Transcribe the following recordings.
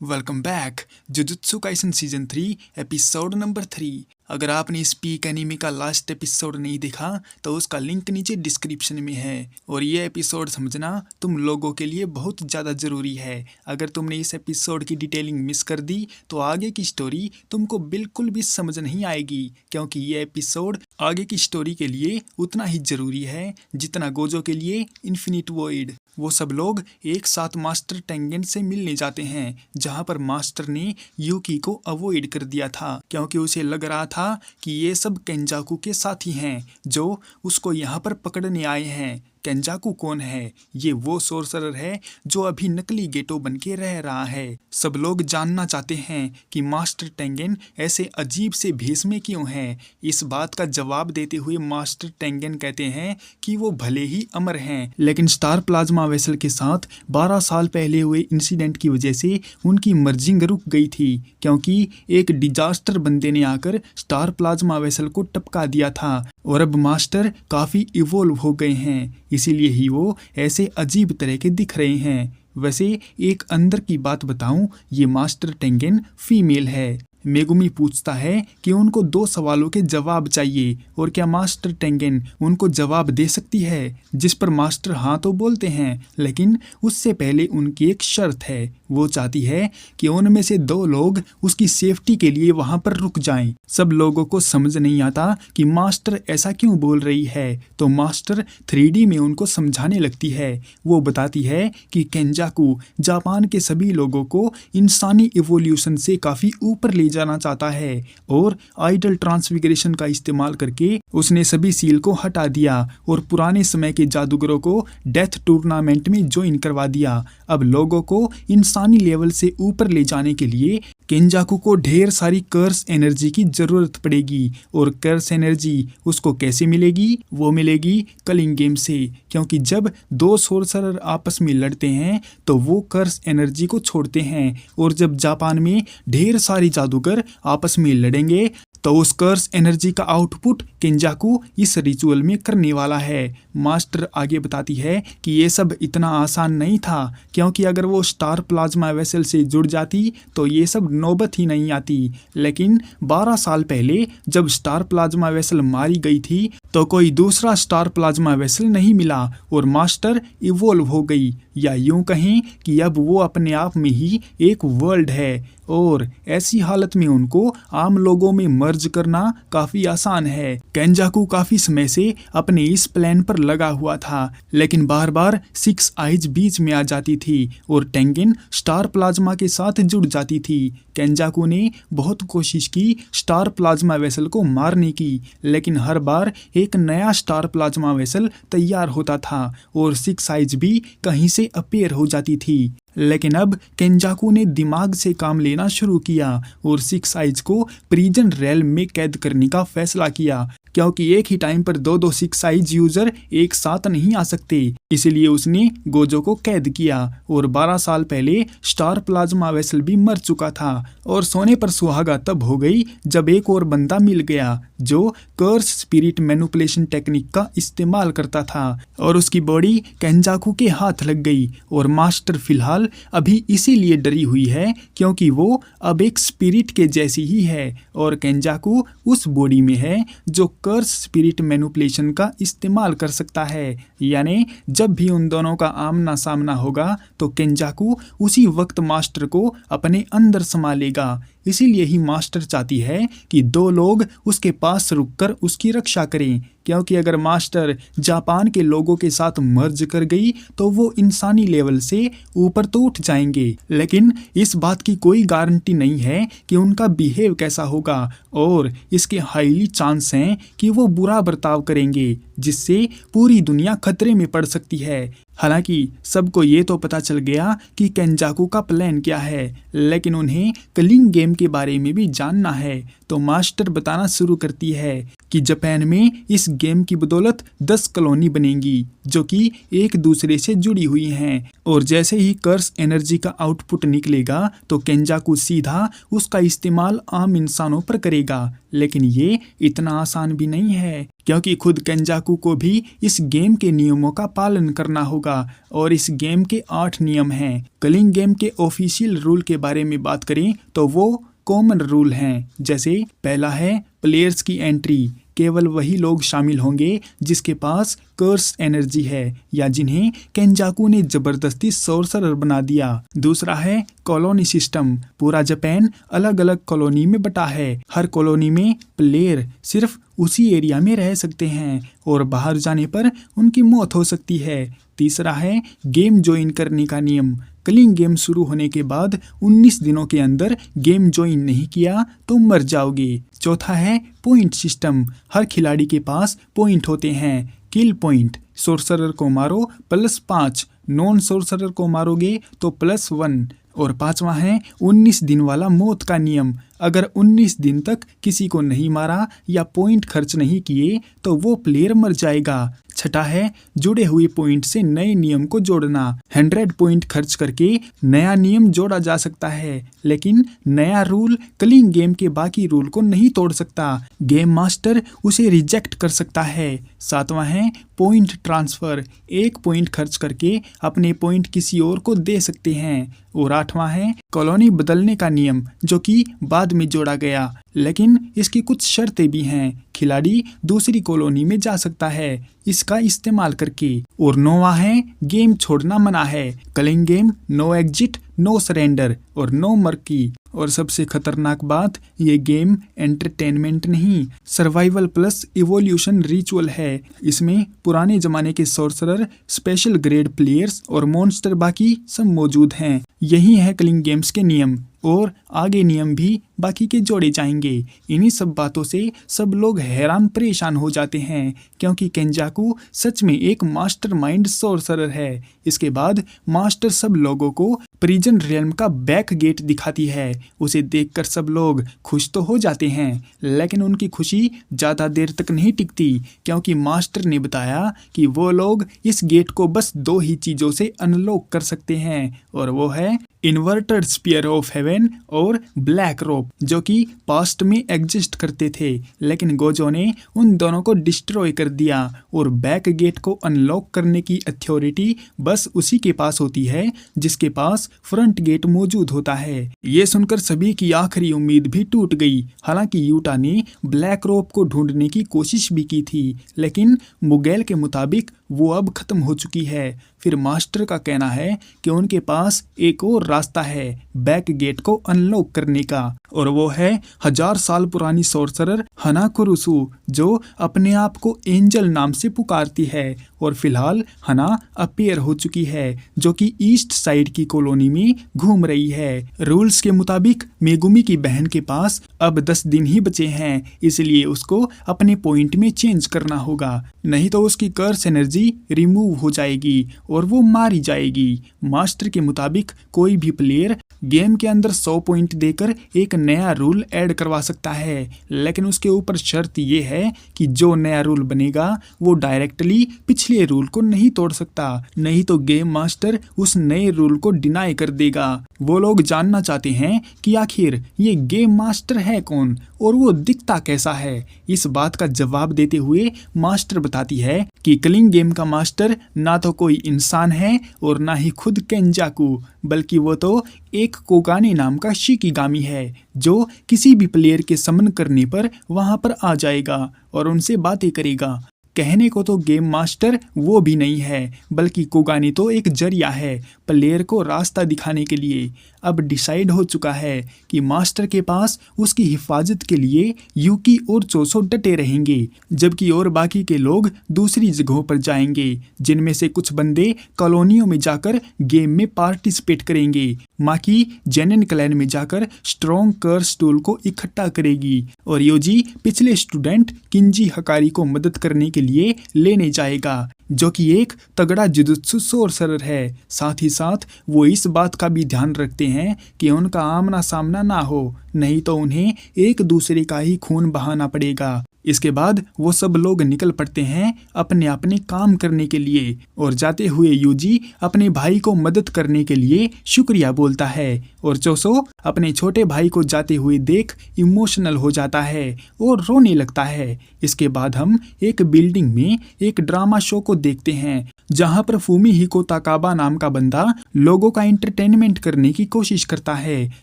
Welcome back. Jujutsu Kaisen season 3 episode number 3। अगर आपने इस पीक एनीमे का लास्ट एपिसोड नहीं देखा तो उसका लिंक नीचे डिस्क्रिप्शन में है। और ये एपिसोड समझना तुम लोगों के लिए बहुत ज़्यादा ज़रूरी है। अगर तुमने इस एपिसोड की डिटेलिंग मिस कर दी तो आगे की स्टोरी तुमको बिल्कुल भी समझ नहीं आएगी, क्योंकि ये एपिसोड आगे की स्टोरी के लिए उतना ही ज़रूरी है जितना गोजो के लिए इन्फिनिट वॉइड। वो सब लोग एक साथ मास्टर टेंगेन से मिलने जाते हैं, जहां पर मास्टर ने यूकी को अवॉइड कर दिया था क्योंकि उसे लग रहा था कि ये सब केंजाकू के साथी हैं जो उसको यहाँ पर पकड़ने आए हैं। केंजाकू कौन है? ये वो सोर्सरर है जो अभी नकली गेटो बन के रह रहा है। सब लोग जानना चाहते हैं कि मास्टर टेंगेन ऐसे अजीब से भेष में क्यों है। इस बात का जवाब देते हुए मास्टर टेंगेन कहते हैं कि वो भले ही अमर हैं, लेकिन स्टार प्लाज्मा वेसल के साथ 12 साल पहले हुए इंसिडेंट की वजह से उनकी मर्जिंग रुक गई थी, क्योंकि एक डिजास्टर बंदे ने आकर स्टार प्लाज्मा वेसल को टपका दिया था और अब मास्टर काफ़ी इवोल्व हो गए हैं, इसीलिए ही वो ऐसे अजीब तरह के दिख रहे हैं। वैसे एक अंदर की बात बताऊं, ये मास्टर टेंगेन फीमेल है। मेगुमी पूछता है कि उनको 2 सवालों के जवाब चाहिए और क्या मास्टर टेंगेन उनको जवाब दे सकती है, जिस पर मास्टर हाँ तो बोलते हैं, लेकिन उससे पहले उनकी एक शर्त है। वो चाहती है कि उनमें से 2 लोग उसकी सेफ्टी के लिए वहां पर रुक जाएं। सब लोगों को समझ नहीं आता कि मास्टर ऐसा क्यों बोल रही है, तो मास्टर 3D में उनको समझाने लगती है। वो बताती है कि केंजाकू जापान के सभी लोगों को इंसानी इवोल्यूशन से काफ़ी ऊपर ले जाना चाहता है और आइडल ट्रांसफिगरेशन का इस्तेमाल करके उसने सभी सील को हटा दिया और पुराने समय के जादूगरों को डेथ टूर्नामेंट में ज्वाइन करवा दिया। अब लोगों को इंसानी लेवल से ऊपर ले जाने के लिए केंजाकू को ढेर सारी कर्स एनर्जी की जरूरत पड़ेगी, और कर्स एनर्जी उसको कैसे मिलेगी? वो मिलेगी कलिंग गेम से, क्योंकि जब 2 सोर्सरर आपस में लड़ते हैं तो वो कर्स एनर्जी को छोड़ते हैं, और जब जापान में ढेर सारी जादूगर आपस में लड़ेंगे तो उस कर्स एनर्जी का आउटपुट केंजाकू इस रिचुअल में करने वाला है। मास्टर आगे बताती है कि ये सब इतना आसान नहीं था, क्योंकि अगर वो स्टार प्लाज्मा वेसल से जुड़ जाती तो ये सब नौबत ही नहीं आती। लेकिन 12 साल पहले जब स्टार प्लाज्मा वेसल मारी गई थी तो कोई दूसरा स्टार प्लाज्मा वेसल नहीं मिला और मास्टर इवोल्व हो गई, या यूं कहें कि अब वो अपने आप में ही एक वर्ल्ड है, और ऐसी हालत में उनको आम लोगों में मर्ज करना काफी आसान है। केंजाकू काफी समय से अपने इस प्लान पर लगा हुआ था, लेकिन बार बार 6 आइज बीच में आ जाती थी और टेंगेन स्टार प्लाज्मा के साथ जुड़ जाती थी। केंजाकू ने बहुत कोशिश की स्टार प्लाज्मा वेसल को मारने की, लेकिन हर बार एक नया स्टार प्लाज्मा वेसल तैयार होता था और 6 आइज भी कहीं से अपीयर हो जाती थी। लेकिन अब केंजाकू ने दिमाग से काम लेना शुरू किया और 6 आइज को प्रिजन रेल में कैद करने का फैसला किया, क्योंकि एक ही टाइम पर 2 6 आइज यूजर एक साथ नहीं आ सकते। इसलिए उसने गोजो को कैद किया, और 12 साल पहले स्टार प्लाज्मा वेसल भी मर चुका था, और सोने पर सुहागा तब हो गई जब एक और बंदा मिल गया जो कर्स स्पिरिट मैनिपुलेशन टेक्निक का इस्तेमाल करता था, और उसकी बॉडी केंजाकू के हाथ लग गई। और मास्टर फिलहाल अभी इसीलिए डरी हुई है क्योंकि वो अब एक स्पिरिट के जैसी ही है, और केंजाकू उस बॉडी में है जो कर्स स्पिरिट मैनिपुलेशन का इस्तेमाल कर सकता है। यानी जब भी उन दोनों का आमना सामना होगा तो केंजाकू उसी वक्त मास्टर को अपने अंदर समा लेगा। इसीलिए ही मास्टर चाहती है कि 2 लोग उसके पास रुककर उसकी रक्षा करें, क्योंकि अगर मास्टर जापान के लोगों के साथ मर्ज कर गई तो वो इंसानी लेवल से ऊपर तो उठ जाएंगे, लेकिन इस बात की कोई गारंटी नहीं है कि उनका बिहेव कैसा होगा, और इसके हाईली चांस हैं कि वो बुरा बर्ताव करेंगे, जिससे पूरी दुनिया खतरे में पड़ सकती है। हालांकि सबको ये तो पता चल गया कि केंजाकू का प्लान क्या है, लेकिन उन्हें कलिंग गेम के बारे में भी जानना है। तो मास्टर बताना शुरू करती है कि जापान में इस गेम की बदौलत 10 कॉलोनी बनेंगी जो कि एक दूसरे से जुड़ी हुई हैं, और जैसे ही कर्स एनर्जी का आउटपुट निकलेगा तो केंजाकू सीधा उसका इस्तेमाल आम इंसानों पर करेगा। लेकिन ये इतना आसान भी नहीं है, क्योंकि खुद केंजाकू को भी इस गेम के नियमों का पालन करना होगा, और इस गेम के 8 नियम हैं। कलिंग गेम के ऑफिशियल रूल के बारे में बात करें तो वो कॉमन रूल हैं। जैसे पहला है प्लेयर्स की एंट्री, केवल वही लोग शामिल होंगे जिसके पास कर्स एनर्जी है या जिन्हें केंजाकू ने जबरदस्ती सोर्सरर बना दिया। दूसरा है कॉलोनी सिस्टम, पूरा जापान अलग अलग कॉलोनी में बटा है। हर कॉलोनी में प्लेयर सिर्फ उसी एरिया में रह सकते हैं और बाहर जाने पर उनकी मौत हो सकती है। तीसरा है गेम ज्वाइन करने का नियम, कलिंग गेम शुरू होने के बाद 19 दिनों के अंदर गेम ज्वाइन नहीं किया तो मर जाओगे। चौथा है पॉइंट सिस्टम, हर खिलाड़ी के पास पॉइंट होते हैं। किल पॉइंट, सोर्सरर को मारो +5, नॉन सोर्सरर को मारोगे तो +1। और पांचवा है 19 दिन वाला मौत का नियम, अगर 19 दिन तक किसी को नहीं मारा या पॉइंट खर्च नहीं किए तो वो प्लेयर मर जाएगा। छठा है जुड़े हुए पॉइंट से नए नियम को जोड़ना, 100 पॉइंट खर्च करके नया नियम जोड़ा जा सकता है, लेकिन नया रूल कलिंग गेम के बाकी रूल को नहीं तोड़ सकता, गेम मास्टर उसे रिजेक्ट कर सकता है। सातवां है पॉइंट ट्रांसफर, 1 पॉइंट खर्च करके अपने पॉइंट किसी और को दे सकते हैं। और आठवां है कॉलोनी बदलने का नियम, जो कि बाद में जोड़ा गया, लेकिन इसकी कुछ शर्तें भी हैं। खिलाड़ी दूसरी कॉलोनी में जा सकता है इसका इस्तेमाल करके। और 9वां है गेम छोड़ना मना है, culling game no exit, no surrender और नो मर्की। और सबसे खतरनाक बात, ये गेम एंटरटेनमेंट नहीं, सर्वाइवल प्लस इवोल्यूशन रिचुअल है। इसमें पुराने जमाने के सोर्सरर, स्पेशल ग्रेड प्लेयर्स और मॉन्स्टर बाकी सब मौजूद हैं। यही है कलिंग गेम्स के नियम, और आगे नियम भी बाकी के जोड़े जाएंगे। इन्हीं सब बातों से सब लोग हैरान परेशान हो जाते हैं, क्योंकि केंजाकू सच में एक मास्टरमाइंड सोर्सरर है। इसके बाद मास्टर सब लोगों को प्रिजन रियल्म का बैक गेट दिखाती है। उसे देखकर सब लोग खुश तो हो जाते हैं, लेकिन उनकी खुशी ज़्यादा देर तक नहीं टिकती, क्योंकि मास्टर ने बताया कि वो लोग इस गेट को बस 2 ही चीज़ों से अनलॉक कर सकते हैं, और वो है इन्वर्टेड स्पीयर ऑफ हेवन और ब्लैक रोप, जो कि पास्ट में एग्जिस्ट करते थे, लेकिन गोजो ने उन दोनों को डिस्ट्रॉय कर दिया। और बैक गेट को अनलॉक करने की अथॉरिटी बस उसी के पास होती है जिसके पास फ्रंट गेट मौजूद होता है। ये सुनकर सभी की आखिरी उम्मीद भी टूट गई। हालांकि यूटा ने ब्लैक रोप को ढूंढने की कोशिश भी की थी, लेकिन मुगेल के मुताबिक वो अब खत्म हो चुकी है। फिर मास्टर का कहना है कि उनके पास एक और रास्ता है बैक गेट को अनलॉक करने का, और वो है 1000 साल पुरानी सोर्सरर हनाकुरुसु, जो अपने आप को एंजल नाम से पुकारती है। और फिलहाल हना अपीयर हो चुकी है, जो कि ईस्ट साइड की कॉलोनी में घूम रही है। रूल्स के मुताबिक मेगुमी की बहन के पास अब 10 दिन ही बचे हैं, इसलिए उसको अपने पॉइंट में चेंज करना होगा, नहीं तो उसकी कर्स एनर्जी रिमूव हो जाएगी और वो मारी जाएगी। मास्टर के मुताबिक कोई भी प्लेयर गेम के अंदर 100 पॉइंट देकर एक नया रूल ऐड करवा सकता है, लेकिन उसके ऊपर शर्त ये है कि जो नया रूल बनेगा वो डायरेक्टली पिछले रूल को नहीं तोड़ सकता, नहीं तो गेम मास्टर उस नए रूल को डिनाई कर देगा। वो लोग जानना चाहते हैं कि आखिर ये गेम मास्टर है कौन और वो दिखता कैसा है। इस बात का जवाब देते हुए मास्टर बताती है कि कलिंग गेम का मास्टर ना तो कोई इंसान है और ना ही खुद केंजाकू, बल्कि वो तो एक कोगाने नाम का शिकिगामी है, जो किसी भी प्लेयर के समन करने पर वहां पर आ जाएगा और उनसे बातें करेगा। कहने को तो गेम मास्टर वो भी नहीं है, बल्कि कोगानी तो एक जरिया है प्लेयर को रास्ता दिखाने के लिए। अब डिसाइड हो चुका है कि मास्टर के पास उसकी हिफाजत के लिए यूकी और चोसो डटे रहेंगे, जबकि और बाकी के लोग दूसरी जगहों पर जाएंगे, जिनमें से कुछ बंदे कॉलोनियों में जाकर गेम में पार्टिसिपेट करेंगे। माकी जेनन क्लैन में जाकर स्ट्रॉन्ग कर्स टूल को इकट्ठा करेगी और योजी पिछले स्टूडेंट किंजी हकारी को मदद करने के लिए लेने जाएगा, जो कि एक तगड़ा जुजुत्सु सोर्सरर है। साथ ही साथ वो इस बात का भी ध्यान रखते हैं कि उनका आमना सामना ना हो, नहीं तो उन्हें एक दूसरे का ही खून बहाना पड़ेगा। इसके बाद वो सब लोग निकल पड़ते हैं अपने अपने काम करने के लिए और जाते हुए यूजी अपने भाई को मदद करने के लिए शुक्रिया बोलता है और चोसो अपने छोटे भाई को जाते हुए देख इमोशनल हो जाता है और रोने लगता है। इसके बाद हम एक बिल्डिंग में एक ड्रामा शो को देखते हैं जहां पर फूमिहिको ताकाबा नाम का बंदा लोगों का एंटरटेनमेंट करने की कोशिश करता है,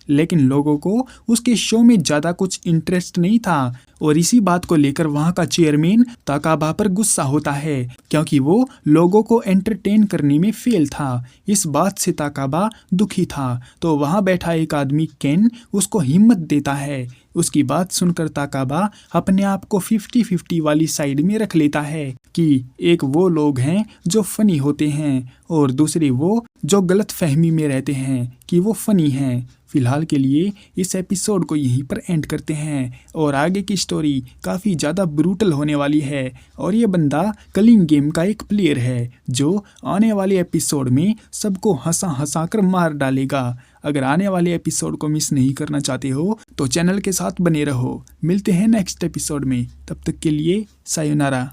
लेकिन लोगों को उसके शो में ज्यादा कुछ इंटरेस्ट नहीं था और इसी बात को लेकर वहां का चेयरमैन ताकाबा पर गुस्सा होता है क्योंकि वो लोगों को एंटरटेन करने में फेल था। इस बात से ताकाबा दुखी था तो वहां बैठा एक आदमी केन उसको हिम्मत देता है। उसकी बात सुनकर ताकाबा अपने आप को 50-50 वाली साइड में रख लेता है कि एक वो लोग हैं जो फनी होते हैं और दूसरे वो जो गलत फहमी में रहते हैं कि वो फनी हैं। फिलहाल के लिए इस एपिसोड को यहीं पर एंड करते हैं और आगे की स्टोरी काफ़ी ज़्यादा ब्रूटल होने वाली है और ये बंदा कलिंग गेम का एक प्लेयर है जो आने वाले एपिसोड में सबको हंसा हंसा कर मार डालेगा। अगर आने वाले एपिसोड को मिस नहीं करना चाहते हो तो चैनल के साथ बने रहो। मिलते हैं नेक्स्ट एपिसोड में, तब तक के लिए सायोनारा।